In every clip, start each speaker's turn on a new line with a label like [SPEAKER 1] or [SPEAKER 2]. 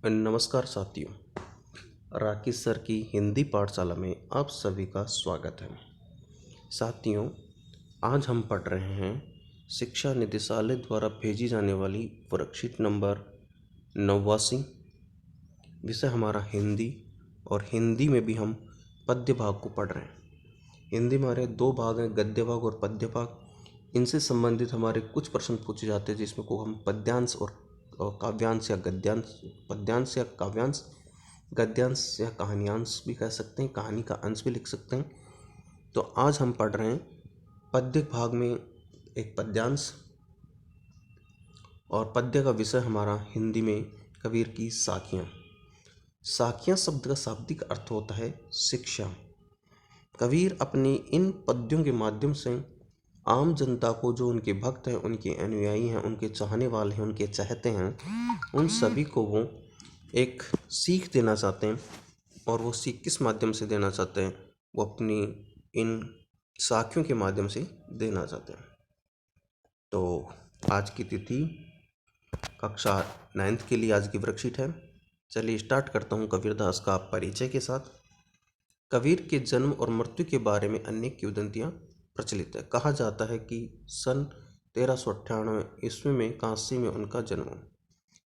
[SPEAKER 1] नमस्कार साथियों, राकेश सर की हिंदी पाठशाला में आप सभी का स्वागत है। साथियों, आज हम पढ़ रहे हैं शिक्षा निदेशालय द्वारा भेजी जाने वाली वर्कशीट नंबर 89। विषय हमारा हिंदी, और हिंदी में भी हम पद्य भाग को पढ़ रहे हैं। हिंदी में हमारे दो भाग हैं, गद्य भाग और पद्य भाग। इनसे संबंधित हमारे कुछ प्रश्न पूछे जाते हैं जिसमें को हम पद्यांश और काव्यांश या गद्यांश, पद्यांश या काव्यांश, गद्यांश या कहानियांश भी कह सकते हैं, कहानी का अंश भी लिख सकते हैं। तो आज हम पढ़ रहे हैं पद्य भाग में एक पद्यांश, और पद्य का विषय हमारा हिंदी में कबीर की साखियाँ। साखियाँ शब्द का शाब्दिक अर्थ होता है शिक्षा। कबीर अपनी इन पद्यों के माध्यम से आम जनता को, जो उनके भक्त हैं, उनके अनुयायी हैं, उनके चाहने वाले हैं, उनके चाहते हैं, उन सभी को वो एक सीख देना चाहते हैं। और वो सीख किस माध्यम से देना चाहते हैं? वो अपनी इन साखियों के माध्यम से देना चाहते हैं। तो आज की तिथि कक्षा 9th के लिए आज की वर्कशीट है। चलिए स्टार्ट करता हूँ कबीरदास का परिचय के साथ। कबीर के जन्म और मृत्यु के बारे में अनेक किंवदंतियाँ प्रचलित है। कहा जाता है कि सन 1398 ईस्वी में काशी में उनका जन्म हुआ।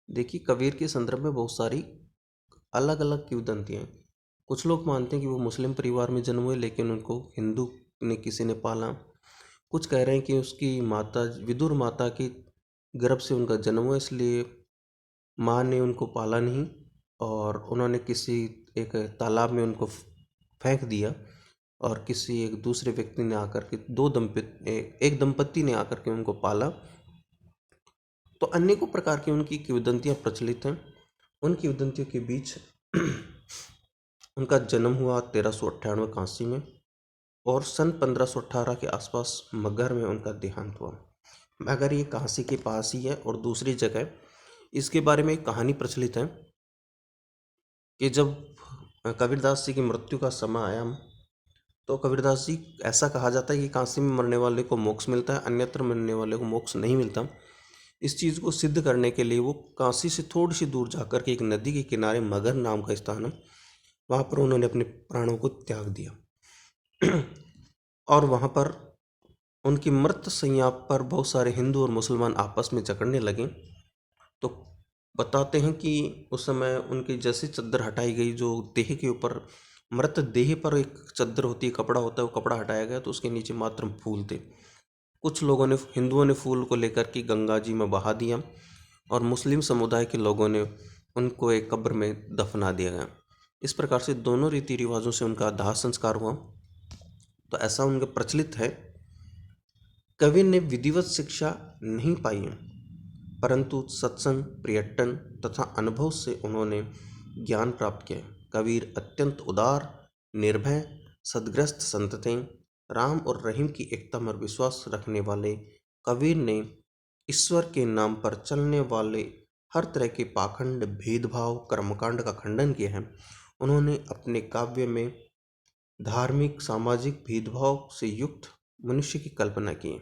[SPEAKER 1] देखिए, कबीर के संदर्भ में बहुत सारी अलग अलग किंवदंतियाँ हैं। कुछ लोग मानते हैं कि वो मुस्लिम परिवार में जन्म हुए, लेकिन उनको हिंदू ने किसी ने पाला। कुछ कह रहे हैं कि उसकी माता, विदुर माता के गर्भ से उनका जन्म हुआ, इसलिए माँ ने उनको पाला नहीं और उन्होंने किसी एक तालाब में उनको फेंक दिया, और किसी एक दूसरे व्यक्ति ने आकर के एक दंपत्ति ने आकर के उनको पाला। तो अनेकों प्रकार की उनकी किंवदंतियाँ प्रचलित हैं। उन किंवदंतियों के बीच उनका जन्म हुआ 1398 काशी में, और सन 1518 के आसपास मगहर में उनका देहांत हुआ। मगर ये काशी के पास ही है। और दूसरी जगह इसके बारे में एक कहानी प्रचलित है कि जब कबीरदास जी की मृत्यु का समय आया, तो कबीरदास जी, ऐसा कहा जाता है कि काशी में मरने वाले को मोक्ष मिलता है, अन्यत्र मरने वाले को मोक्ष नहीं मिलता। इस चीज़ को सिद्ध करने के लिए वो काशी से थोड़ी सी दूर जाकर के एक नदी के किनारे, मगहर नाम का स्थान है, वहाँ पर उन्होंने अपने प्राणों को त्याग दिया। और वहाँ पर उनकी मृत शैया पर बहुत सारे हिंदू और मुसलमान आपस में झगड़ने लगे। तो बताते हैं कि उस समय उनकी जैसे चद्दर हटाई गई, जो देह के ऊपर, मृत देह पर एक चद्दर होती है, कपड़ा होता है, वो कपड़ा हटाया गया, तो उसके नीचे मात्र फूल थे। कुछ लोगों ने, हिंदुओं ने फूल को लेकर के गंगा जी में बहा दिया, और मुस्लिम समुदाय के लोगों ने उनको एक कब्र में दफना दिया गया। इस प्रकार से दोनों रीति रिवाजों से उनका दाह संस्कार हुआ। तो ऐसा उनका प्रचलित है। कवि ने विधिवत शिक्षा नहीं पाई है, परंतु सत्संग, पर्यटन तथा अनुभव से उन्होंने ज्ञान प्राप्त किया। कबीर अत्यंत उदार, निर्भय, सद्ग्रस्त संत थे। राम और रहीम की एकता में विश्वास रखने वाले कबीर ने ईश्वर के नाम पर चलने वाले हर तरह के पाखंड, भेदभाव, कर्मकांड का खंडन किया है। उन्होंने अपने काव्य में धार्मिक, सामाजिक भेदभाव से युक्त मनुष्य की कल्पना की है।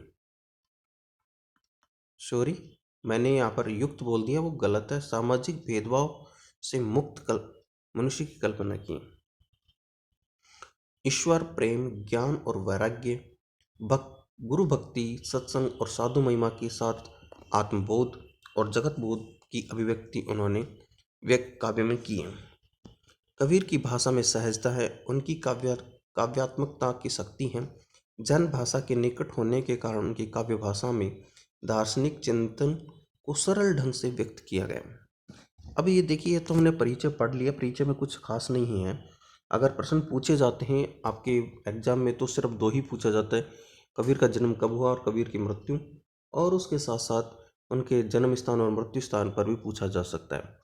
[SPEAKER 1] सॉरी, मैंने यहाँ पर युक्त बोल दिया, वो गलत है। सामाजिक भेदभाव से मुक्त मनुष्य की कल्पना की। ईश्वर प्रेम, ज्ञान और वैराग्य, गुरु भक्ति, सत्संग और साधु महिमा के साथ आत्मबोध और जगत बोध की अभिव्यक्ति उन्होंने काव्य में की है। कबीर की भाषा में सहजता है, उनकी काव्यात्मकता की शक्ति है। जन भाषा के निकट होने के कारण उनकी काव्य भाषा में दार्शनिक चिंतन को सरल ढंग से व्यक्त किया गया। अब ये देखिए, तो हमने परिचय पढ़ लिया। परिचय में कुछ खास नहीं है। अगर प्रश्न पूछे जाते हैं आपके एग्जाम में, तो सिर्फ दो ही पूछा जाता है, कबीर का जन्म कब हुआ और कबीर की मृत्यु, और उसके साथ साथ उनके जन्म स्थान और मृत्यु स्थान पर भी पूछा जा सकता है।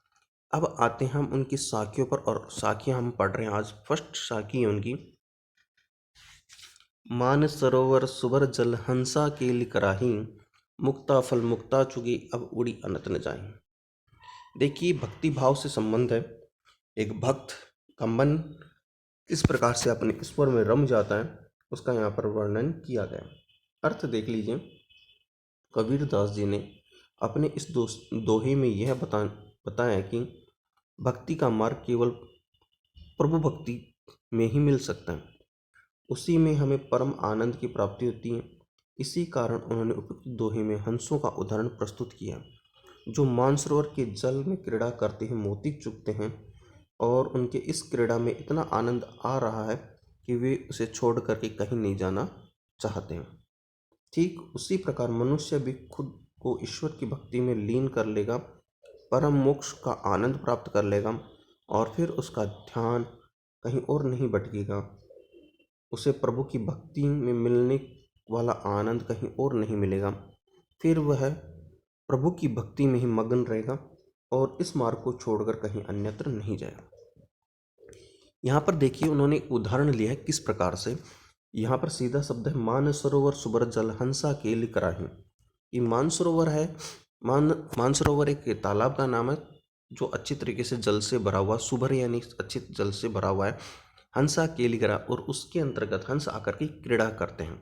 [SPEAKER 1] अब आते हैं हम उनकी साखियों पर, और साखियाँ हम पढ़ रहे हैं आज। फर्स्ट साखी है उनकी, मान सरोवर सुबर जल हंसा के लिकराही, मुक्ता फल मुक्ता चुगी अब उड़ी अनत न जाही। देखिए, भक्ति भाव से संबंध है। एक भक्त का मन किस प्रकार से अपने ईश्वर में रम जाता है, उसका यहाँ पर वर्णन किया गया। अर्थ देख लीजिए। कबीरदास जी ने अपने इस दोहे में यह बताया कि भक्ति का मार्ग केवल प्रभु भक्ति में ही मिल सकता है। उसी में हमें परम आनंद की प्राप्ति होती है। इसी कारण उन्होंने उपयुक्त दोहे में हंसों का उदाहरण प्रस्तुत किया, जो मानसरोवर के जल में क्रीड़ा करते हैं, मोती चुगते हैं और उनके इस क्रीड़ा में इतना आनंद आ रहा है कि वे उसे छोड़ करके कहीं नहीं जाना चाहते हैं। ठीक उसी प्रकार मनुष्य भी खुद को ईश्वर की भक्ति में लीन कर लेगा, परम मोक्ष का आनंद प्राप्त कर लेगा और फिर उसका ध्यान कहीं और नहीं भटकेगा। उसे प्रभु की भक्ति में मिलने वाला आनंद कहीं और नहीं मिलेगा। फिर वह प्रभु की भक्ति में ही मगन रहेगा और इस मार्ग को छोड़कर कहीं अन्यत्र नहीं जाएगा। यहाँ पर देखिए उन्होंने एक उदाहरण लिया है किस प्रकार से। यहाँ पर सीधा शब्द है मानसरोवर सुब्र जल हंसा केलि कराही। ये मानसरोवर है। मानसरोवर एक तालाब का नाम है जो अच्छी तरीके से जल से भरा हुआ, सुभर यानी अच्छे जल से भरा हुआ है। हंसा केलि करा और उसके अंतर्गत हंस आकर के क्रीड़ा करते हैं।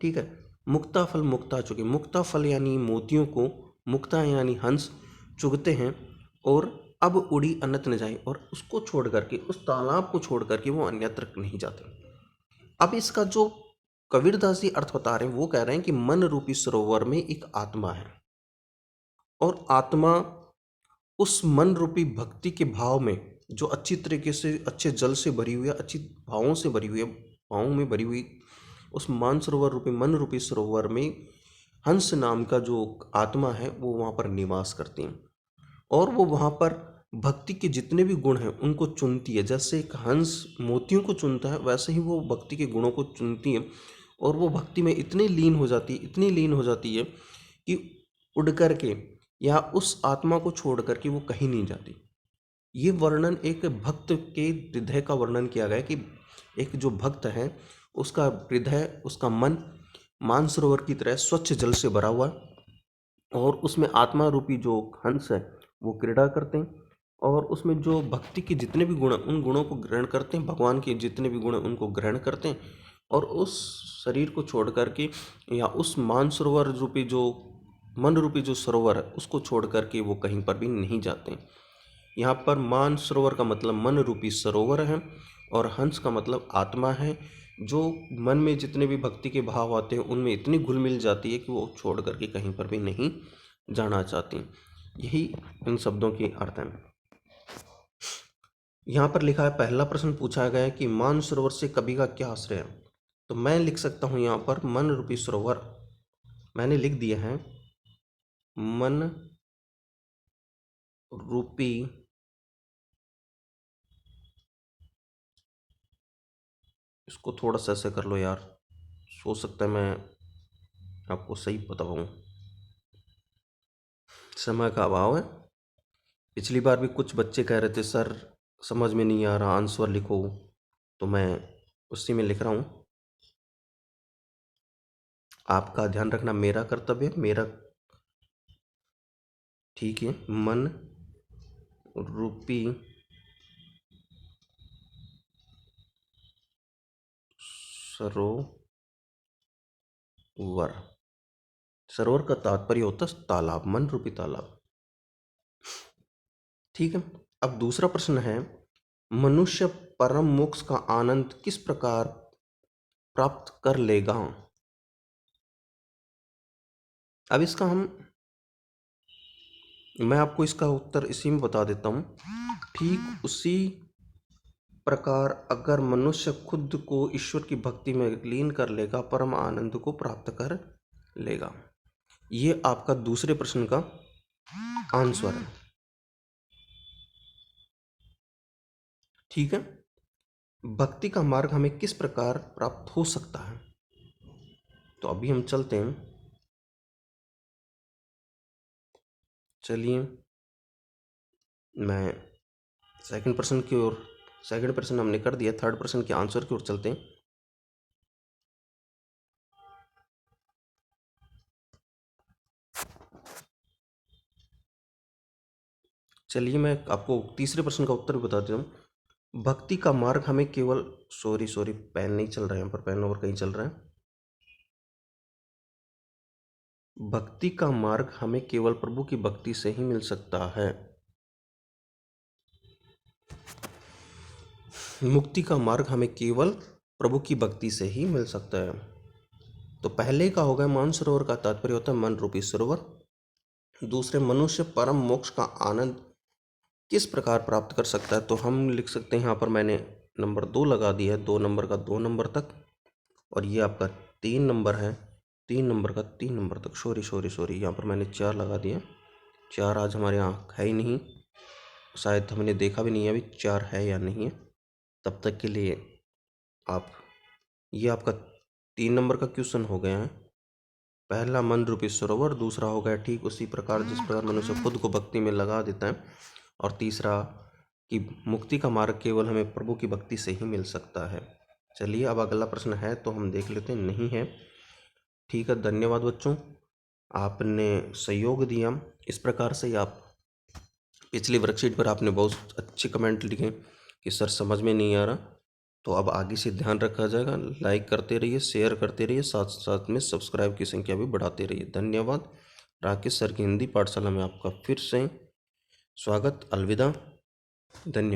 [SPEAKER 1] ठीक है। मुक्ता फल मुक्ता चुके, मुक्ता फल यानी मोतियों को, मुक्ता यानी हंस चुगते हैं और अब उड़ी अन्यत्र न जाए, और उसको छोड़ करके, उस तालाब को छोड़ करके वो अन्यत्र नहीं जाते। अब इसका जो कबीरदास जी अर्थ बता रहे हैं वो कह रहे हैं कि मन रूपी सरोवर में एक आत्मा है और आत्मा उस मन रूपी भक्ति के भाव में, जो अच्छी तरीके से अच्छे जल से भरी हुई है, अच्छी भावों से भरी हुई है, भावों में भरी हुई उस मानसरोवर रूपी मन रूपी सरोवर में हंस नाम का जो आत्मा है वो वहाँ पर निवास करती है और वो वहाँ पर भक्ति के जितने भी गुण हैं उनको चुनती है। जैसे एक हंस मोतियों को चुनता है वैसे ही वो भक्ति के गुणों को चुनती है और वो भक्ति में इतनी लीन हो जाती है, इतनी लीन हो जाती है कि उड़ करके या उस आत्मा को छोड़ करके वो कहीं नहीं जाती। ये वर्णन एक भक्त के हृदय का वर्णन किया गया है कि एक जो भक्त है उसका हृदय, उसका मन मानसरोवर की तरह स्वच्छ जल से भरा हुआ है और उसमें आत्मा रूपी जो हंस है वो क्रीड़ा करते हैं और उसमें जो भक्ति के जितने भी गुण हैं उन गुणों को ग्रहण करते हैं, भगवान के जितने भी गुण हैं उनको ग्रहण करते हैं और उस शरीर को छोड़ करके या उस मानसरोवर रूपी जो मन रूपी जो सरोवर है उसको छोड़ करके वो कहीं पर भी नहीं जाते हैं। यहाँ पर मानसरोवर का मतलब मन रूपी सरोवर है और हंस का मतलब आत्मा है, जो मन में जितने भी भक्ति के भाव आते हैं उनमें इतनी घुल मिल जाती है कि वो छोड़ करके कहीं पर भी नहीं जाना चाहती। यही इन शब्दों के अर्थ हैं। यहाँ पर लिखा है, पहला प्रश्न पूछा गया है कि मानसरोवर से कवि का क्या आश्रय है। तो मैं लिख सकता हूँ यहाँ पर मन रूपी सरोवर, मैंने लिख दिया है मन रूपी इसको थोड़ा सा ऐसे कर लो यार, हो सकता है मैं आपको सही बता पाऊँ, समय का अभाव है। पिछली बार भी कुछ बच्चे कह रहे थे सर समझ में नहीं आ रहा, आंसर लिखो, तो मैं उसी में लिख रहा हूँ। आपका ध्यान रखना मेरा कर्तव्य, मेरा, ठीक है। मन रूपी सरोवर, सरोवर का तात्पर्य होता है तालाब, मन रूपी तालाब। ठीक है। अब दूसरा प्रश्न है, मनुष्य परम मोक्ष का आनंद किस प्रकार प्राप्त कर लेगा। अब इसका मैं आपको इसका उत्तर इसी में बता देता हूँ। ठीक उसी प्रकार अगर मनुष्य खुद को ईश्वर की भक्ति में लीन कर लेगा, परम आनंद को प्राप्त कर लेगा। ये आपका दूसरे प्रश्न का आंसर है। ठीक है। भक्ति का मार्ग हमें किस प्रकार प्राप्त हो सकता है, तो अभी हम चलते हैं। चलिए मैं सेकंड प्रश्न की ओर, सेकंड प्रश्न हमने कर दिया, थर्ड प्रश्न के आंसर की ओर चलते हैं। चलिए मैं आपको तीसरे प्रश्न का उत्तर भी बता देता हूँ। भक्ति का मार्ग हमें केवल, सॉरी पेन नहीं चल रहा है यहाँ पर, पेन और कहीं चल रहा है। भक्ति का मार्ग हमें केवल प्रभु की भक्ति से ही मिल सकता है। मुक्ति का मार्ग हमें केवल प्रभु की भक्ति से ही मिल सकता है। तो पहले का होगा मानसरोवर का तात्पर्य होता है मन रूपी सरोवर। दूसरे, मनुष्य परम मोक्ष का आनंद किस प्रकार प्राप्त कर सकता है, तो हम लिख सकते हैं यहाँ पर मैंने नंबर 2 लगा दिया है, 2 नंबर का 2 नंबर तक, और ये आपका 3 नंबर है, 3 नंबर का 3 नंबर तक। सॉरी यहाँ पर मैंने 4 लगा दिया। 4 आज हमारे यहाँ है ही नहीं, शायद हमने देखा भी नहीं है अभी 4 है या नहीं है। तब तक के लिए आप, ये आपका 3 नंबर का क्वेश्चन हो गया है। पहला मन रूपी सरोवर, दूसरा हो गया ठीक उसी प्रकार जिस प्रकार मनुष्य खुद को भक्ति में लगा देता है, और तीसरा कि मुक्ति का मार्ग केवल हमें प्रभु की भक्ति से ही मिल सकता है। चलिए अब अगला प्रश्न है तो हम देख लेते हैं। नहीं है, ठीक है। धन्यवाद बच्चों, आपने सहयोग दिया। इस प्रकार से आप पिछली वर्कशीट पर आपने बहुत अच्छे कमेंट लिखे कि सर समझ में नहीं आ रहा, तो अब आगे से ध्यान रखा जाएगा। लाइक करते रहिए, शेयर करते रहिए, साथ साथ में सब्सक्राइब की संख्या भी बढ़ाते रहिए। धन्यवाद। राकेश सर की हिंदी पाठशाला में आपका फिर से स्वागत। अलविदा। धन्यवाद।